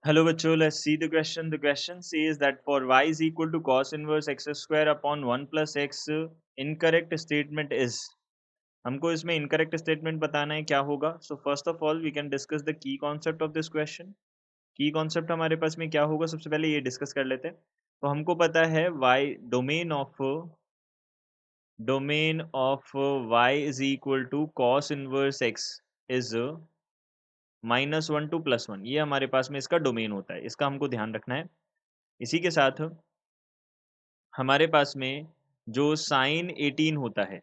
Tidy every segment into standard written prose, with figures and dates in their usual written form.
Hello बच्चों, let's see the question. The question says that for y is equal to cos inverse x square upon 1 plus x, incorrect statement is. हमको इसमें incorrect statement बताना है क्या होगा. So first of all we can discuss the key concept of this question. Key concept हमारे पास में क्या होगा, सबसे पहले ये डिस्कस कर लेते हैं. तो हमको पता है y domain of y is equal to cos inverse x is -1 to +1. ये हमारे पास में इसका डोमेन होता है, इसका हमको ध्यान रखना है. इसी के साथ हमारे पास में जो साइन 18 होता है,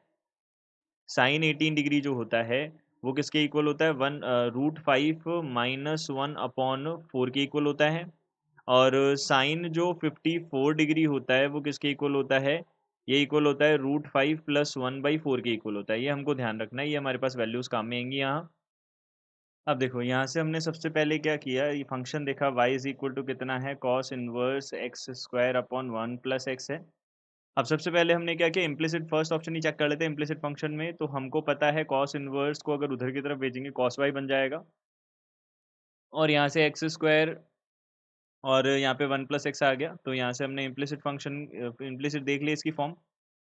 साइन 18 डिग्री जो होता है वो किसके इक्वल होता है, √5 - 1 अपॉन 4 के इक्वल होता है. और साइन जो 54 डिग्री होता है वो किसके इक्वल होता है, ये इक्वल होता है √5 + 1/4 के इक्वल होता है. ये हमको ध्यान रखना है, ये हमारे पास वैल्यूज काम में आएंगी यहाँ. अब देखो यहाँ से हमने सबसे पहले क्या किया, ये फंक्शन देखा y इज इक्वल टू कितना है, cos inverse x square upon 1 + x है. अब सबसे पहले हमने क्या किया, इम्प्लिसिट फर्स्ट ऑप्शन ही चेक कर लेते हैं. इम्प्लिसिट फंक्शन में तो हमको पता है cos इनवर्स को अगर उधर की तरफ भेजेंगे cos y बन जाएगा, और यहाँ से एक्स स्क्वायर और यहाँ पे 1 + x आ गया. तो यहाँ से हमने इम्प्लिसिट फंक्शन इम्प्लिसिट देख लिया इसकी फॉर्म.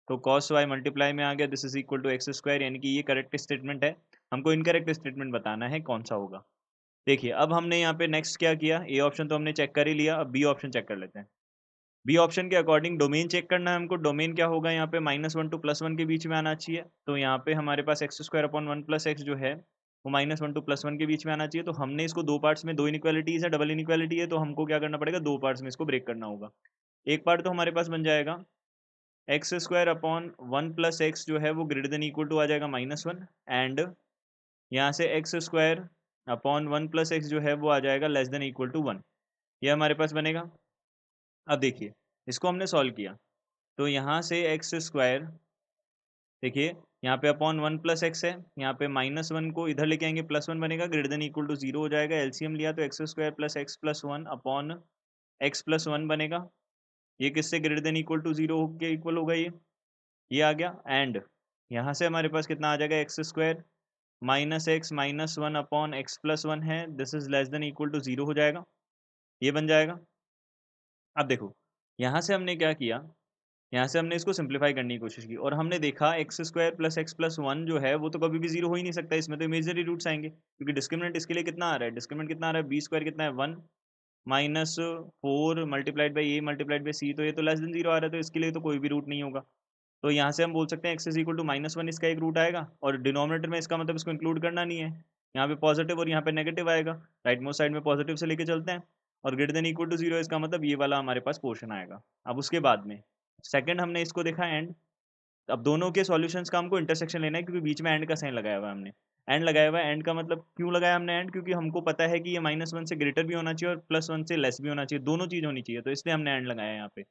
तो cos y मल्टीप्लाई में आ गया, this is equal to x square, यानी कि ये करेक्ट स्टेटमेंट है. हमको इनकरेक्ट स्टेटमेंट बताना है कौन सा होगा. देखिए अब हमने यहाँ पे नेक्स्ट क्या किया, ए ऑप्शन तो हमने चेक कर ही लिया, अब बी ऑप्शन चेक कर लेते हैं. बी ऑप्शन के अकॉर्डिंग डोमेन चेक करना है हमको. डोमेन क्या होगा, यहाँ पे -1 to +1 के बीच में आना चाहिए. तो यहाँ पे हमारे पास एक्स स्क्वायर अपॉन 1 + x जो है वो -1 to +1 के बीच में आना चाहिए. तो हमने इसको दो पार्ट्स में, दो इनइक्वालिटीज है, डबल इनइक्वालिटी है, तो हमको क्या करना पड़ेगा, दो पार्ट्स में इसको ब्रेक करना होगा. एक पार्ट तो हमारे पास बन जाएगा एक्स स्क्वायर अपॉन 1 + x जो है वो ग्रेटर देन इक्वल टू आ जाएगा -1, एंड यहाँ से एक्स स्क्वायर अपॉन 1 + x जो है वो आ जाएगा लेस देन इक्वल टू 1. ये हमारे पास बनेगा. अब देखिए इसको हमने सॉल्व किया, तो यहाँ से एक्स स्क्वायर, देखिए यहाँ पे अपॉन 1 + x है, यहाँ पे -1 को इधर लेके आएंगे, +1 बनेगा, ग्रेटर देन इक्वल टू 0 हो जाएगा. एलसीएम लिया तो x square plus x plus 1 upon x plus 1 बनेगा. ये किससे ग्रेटर देन इक्वल टू 0 के इक्वल होगा, ये आ गया. एंड यहाँ से हमारे पास कितना आ जाएगा, x square -x - 1 upon x plus 1 है, this is less than equal to 0 हो जाएगा. ये बन जाएगा. अब देखो यहाँ से हमने क्या किया, यहाँ से हमने इसको सिंप्लीफाई करने की कोशिश की और हमने देखा x square plus x plus 1 जो है वो तो कभी भी 0 हो ही नहीं सकता, इसमें तो इमेजिनरी रूट्स आएंगे, क्योंकि डिस्क्रिमिनेंट इसके लिए कितना आ रहा है, डिस्क्रिमिनेंट कितना आ रहा है, बी स्क्वायर कितना है 1 -4 multiplied by A multiplied by C, तो ये तो लेस देन 0 आ रहा है, तो इसके लिए तो कोई भी रूट नहीं होगा. तो यहाँ से हम बोल सकते हैं एक्स इज इक्वल टू -1 इसका एक रूट आएगा, और डिनोमिनेटर में इसका मतलब इसको इंक्लूड करना नहीं है, यहाँ पे पॉजिटिव और यहाँ पे नेगेटिव आएगा. राइट मोस्ट साइड में पॉजिटिव से लेके चलते हैं, और ग्रेटर देन इक्वल टू 0 इसका मतलब ये वाला हमारे पास पोर्शन आएगा. अब उसके बाद में सेकंड हमने इसको देखा एंड. अब दोनों के सॉल्यूशंस का हमको इंटरसेक्शन लेना है, क्योंकि बीच में एंड का साइन लगाया हुआ है हमने. एंड लगाया हुआ है, एंड का मतलब क्यों लगाया हमने एंड, क्योंकि हमको पता है कि ये -1 से ग्रेटर भी होना चाहिए और +1 से लेस भी होना चाहिए, दोनों चीज़ होनी चाहिए, तो इसलिए हमने एंड लगाया है यहाँ पे.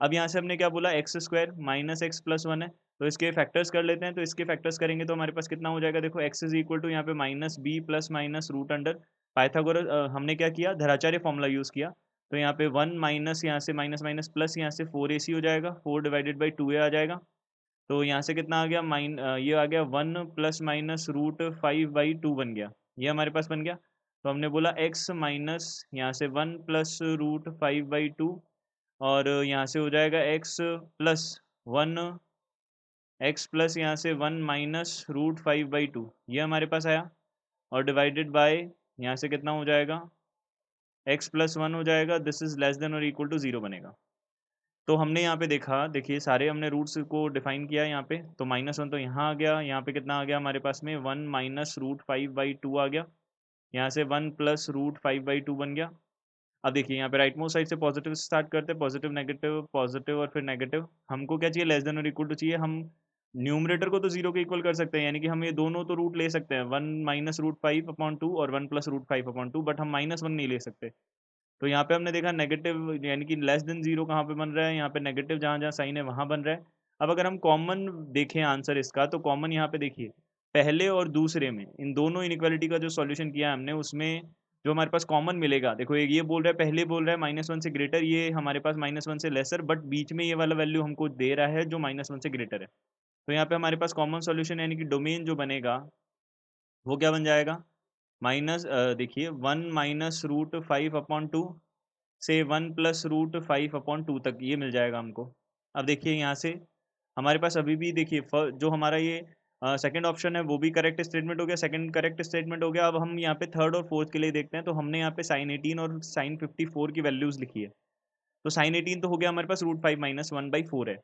अब यहाँ से हमने क्या बोला, एक्स स्क्वायर -x + 1 है, तो इसके फैक्टर्स कर लेते हैं. तो इसके फैक्टर्स करेंगे तो हमारे पास कितना हो जाएगा, देखो एक्स इज इक्वल टू यहाँ पे -b plus minus root under Pythagoras, हमने क्या किया, धराचार्य फॉर्मूला यूज़ किया. तो यहाँ पे 1 माइनस यहाँ से माइनस माइनस प्लस यहाँ से 4ac हो जाएगा, 4 डिवाइडेड बाई 2a आ जाएगा. तो यहाँ से कितना आ गया, ये आ गया 1 ± √5/2 बन गया, ये हमारे पास बन गया. तो हमने बोला x माइनस यहाँ से 1 + √5/2, और यहाँ से हो जाएगा x प्लस यहाँ से 1 माइनस √5/2, ये हमारे पास आया, और डिवाइडेड बाय यहाँ से कितना हो जाएगा, x + 1 हो जाएगा, दिस इज लेस देन और इक्वल टू 0 बनेगा. तो हमने यहाँ पे देखा, देखिए सारे हमने रूट्स को डिफाइन किया यहाँ पे. तो -1 तो यहाँ आ गया, यहाँ पे कितना आ गया हमारे पास में 1 माइनस √5/2 आ गया, यहाँ से 1 प्लस √5/2 बन गया. अब देखिए यहाँ पे राइट मोस्ट साइड से पॉजिटिव स्टार्ट करते हैं, पॉजिटिव और फिर नेगेटिव. हमको क्या चाहिए, लेस देन और इक्वल टू चाहिए. हम न्यूमरेटर को तो 0 के इक्वल कर सकते हैं, यानी कि हम ये दोनों तो रूट ले सकते हैं, 1 माइनस √5/2 और 1 प्लस √5/2, बट हम -1 नहीं ले सकते. तो यहाँ पे हमने देखा नेगेटिव, यानी कि लेस देन 0 कहाँ पे बन रहा है, यहाँ पे नेगेटिव जहाँ जहाँ साइन है वहाँ बन रहा है. अब अगर हम कॉमन देखें आंसर इसका, तो कॉमन यहाँ पे देखिए, पहले और दूसरे में, इन दोनों इनइक्वालिटी का जो सॉल्यूशन किया है हमने, उसमें जो हमारे पास कॉमन मिलेगा, देखो एक ये बोल रहा है, पहले बोल रहा है -1 से ग्रेटर, ये हमारे पास -1 से लेसर, बट बीच में ये वाला वैल्यू हमको दे रहा है जो -1 से ग्रेटर है. तो यहाँ पे हमारे पास कॉमन सॉल्यूशन यानी कि डोमेन जो बनेगा वो क्या बन जाएगा, माइनस देखिए 1 माइनस रूट 5/2 से 1 प्लस रूट 5/2 तक ये मिल जाएगा हमको। अब देखिए यहाँ से हमारे पास अभी भी देखिए जो हमारा ये सेकंड ऑप्शन है वो भी करेक्ट स्टेटमेंट हो गया, सेकंड करेक्ट स्टेटमेंट हो गया। अब हम यहाँ पे थर्ड और फोर्थ के लिए देखते हैं, तो हमने यहाँ पे साइन 18 और साइन 54 की वैल्यूज लिखी है। तो साइन 18 तो हो गया हमारे पास रूट 5 माइनस 1/4 है।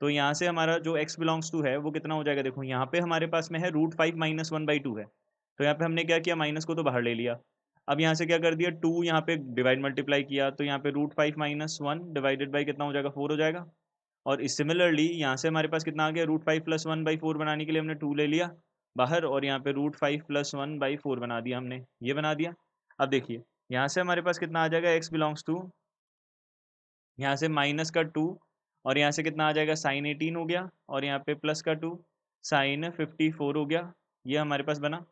तो यहाँ से हमारा जो x बिलोंग्स टू है वो कितना हो जाएगा, देखो यहाँ पे हमारे पास में है रूट 5 माइनस 1/2 है। तो यहाँ पे हमने क्या किया, माइनस को तो बाहर ले लिया। अब यहाँ से क्या कर दिया, 2 यहाँ पे डिवाइड मल्टीप्लाई किया, तो यहाँ पे रूट 5 माइनस 1 डिवाइडेड बाई कितना हो जाएगा, 4 हो जाएगा। और इस सिमिलरली यहाँ से हमारे पास कितना आ गया, रूट 5 प्लस 1/4 बनाने के लिए हमने 2 ले लिया बाहर, और यहाँ पे रूट 5 प्लस 1/4 बना दिया हमने, ये बना दिया। अब देखिए यहाँ से हमारे पास कितना आ जाएगा, x बिलोंग्स टू यहाँ से माइनस का 2, और यहाँ से कितना आ जाएगा, साइन 18 हो गया, और यहाँ पे प्लस का 2 साइन 54 हो गया। ये हमारे पास बना।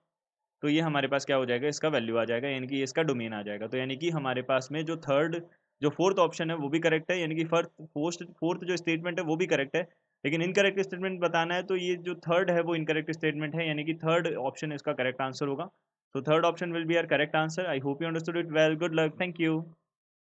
तो ये हमारे पास क्या हो जाएगा, इसका वैल्यू आ जाएगा, यानी कि इसका डोमेन आ जाएगा। तो यानी कि हमारे पास में जो फोर्थ ऑप्शन है वो भी करेक्ट है, यानी कि फोर्थ जो स्टेटमेंट है वो भी करेक्ट है। लेकिन इनकरेक्ट स्टेटमेंट बताना है, तो ये जो थर्ड है वो इनकरेक्ट स्टेटमेंट है, यानी कि थर्ड ऑप्शन इसका करेक्ट आंसर होगा। तो third option will be our correct answer. I hope you understood it well. Good luck, thank you.